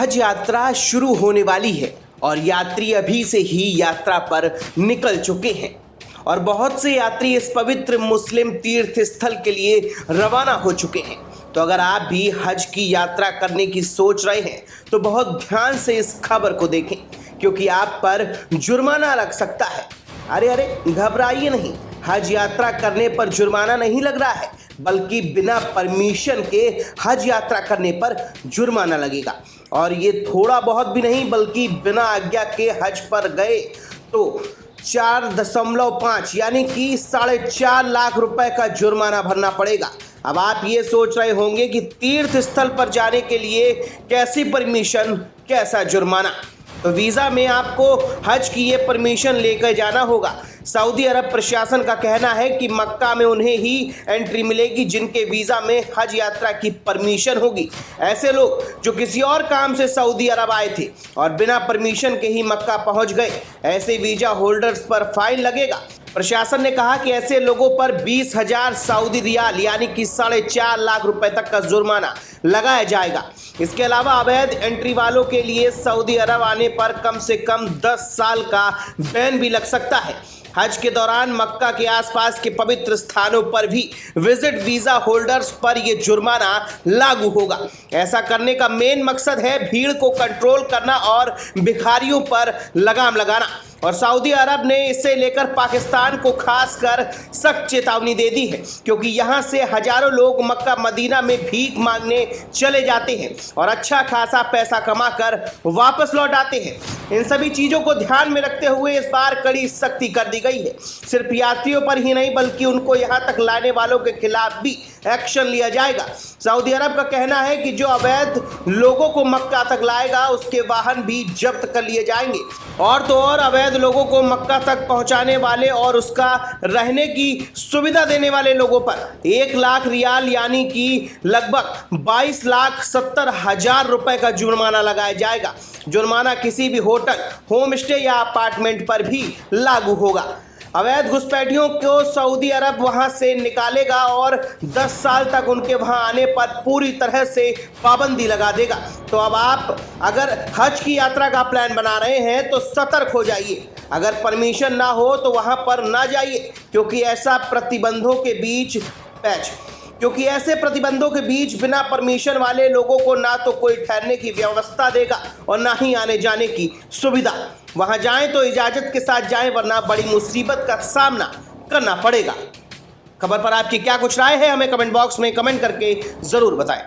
हज यात्रा शुरू होने वाली है और यात्री अभी से ही यात्रा पर निकल चुके हैं और बहुत से यात्री इस पवित्र मुस्लिम तीर्थ स्थल के लिए रवाना हो चुके हैं। तो अगर आप भी हज की यात्रा करने की सोच रहे हैं तो बहुत ध्यान से इस खबर को देखें, क्योंकि आप पर जुर्माना लग सकता है। अरे घबराइए नहीं, हज यात्रा करने पर जुर्माना नहीं लग रहा है, बल्कि बिना परमिशन के हज यात्रा करने पर जुर्माना लगेगा। और ये थोड़ा बहुत भी नहीं, बल्कि बिना आज्ञा के हज पर गए तो 4.5 यानी कि 4.5 लाख रुपए का जुर्माना भरना पड़ेगा। अब आप ये सोच रहे होंगे कि तीर्थ स्थल पर जाने के लिए कैसी परमिशन, कैसा जुर्माना। तो वीज़ा में आपको हज की ये परमिशन लेकर जाना होगा। सऊदी अरब प्रशासन का कहना है कि मक्का में उन्हें ही एंट्री मिलेगी जिनके वीज़ा में हज यात्रा की परमिशन होगी। ऐसे लोग जो किसी और काम से सऊदी अरब आए थे और बिना परमिशन के ही मक्का पहुंच गए, ऐसे वीज़ा होल्डर्स पर फाइन लगेगा। प्रशासन ने कहा कि ऐसे लोगों पर 20,000 सऊदी रियाल यानी कि 4.5 लाख रुपए तक का जुर्माना लगाया जाएगा। इसके अलावा अवैध एंट्री वालों के लिए सऊदी अरब आने पर कम से कम 10 साल का बैन भी लग सकता है। हज के दौरान मक्का के आसपास के पवित्र स्थानों पर भी विजिट वीज़ा होल्डर्स पर यह जुर्माना लागू होगा। ऐसा करने का मेन मकसद है भीड़ को कंट्रोल करना और भिखारियों पर लगाम लगाना। और सऊदी अरब ने इसे लेकर पाकिस्तान को खासकर सख्त चेतावनी दे दी है, क्योंकि यहाँ से हजारों लोग मक्का मदीना में भीख मांगने चले जाते हैं और अच्छा खासा पैसा कमाकर वापस लौट आते हैं। इन सभी चीज़ों को ध्यान में रखते हुए इस बार कड़ी सख्ती कर दी गई है। सिर्फ यात्रियों पर ही नहीं, बल्कि उनको यहाँ तक लाने वालों के खिलाफ भी एक्शन लिया जाएगा। सऊदी अरब का कहना है कि जो अवैध लोगों को मक्का तक लाएगा उसके वाहन भी जब्त कर लिए जाएंगे। और तो और अवैध लोगों को मक्का तक पहुंचाने वाले और उसका रहने की सुविधा देने वाले लोगों पर 1 लाख रियाल यानी कि लगभग 22,70,000 रुपए का जुर्माना लगाया जाएगा। जुर्माना किसी भी होटल, होम स्टे या अपार्टमेंट पर भी लागू होगा। अवैध घुसपैठियों को सऊदी अरब वहां से निकालेगा और 10 साल तक उनके वहां आने पर पूरी तरह से पाबंदी लगा देगा। तो अब आप अगर हज की यात्रा का प्लान बना रहे हैं तो सतर्क हो जाइए। अगर परमिशन ना हो तो वहां पर ना जाइए, क्योंकि ऐसे प्रतिबंधों के बीच बिना परमिशन वाले लोगों को ना तो कोई ठहरने की व्यवस्था देगा और ना ही आने जाने की सुविधा। वहां जाएं तो इजाजत के साथ जाएं, वरना बड़ी मुसीबत का सामना करना पड़ेगा। खबर पर आपकी क्या कुछ राय है, हमें कमेंट बॉक्स में कमेंट करके जरूर बताएं।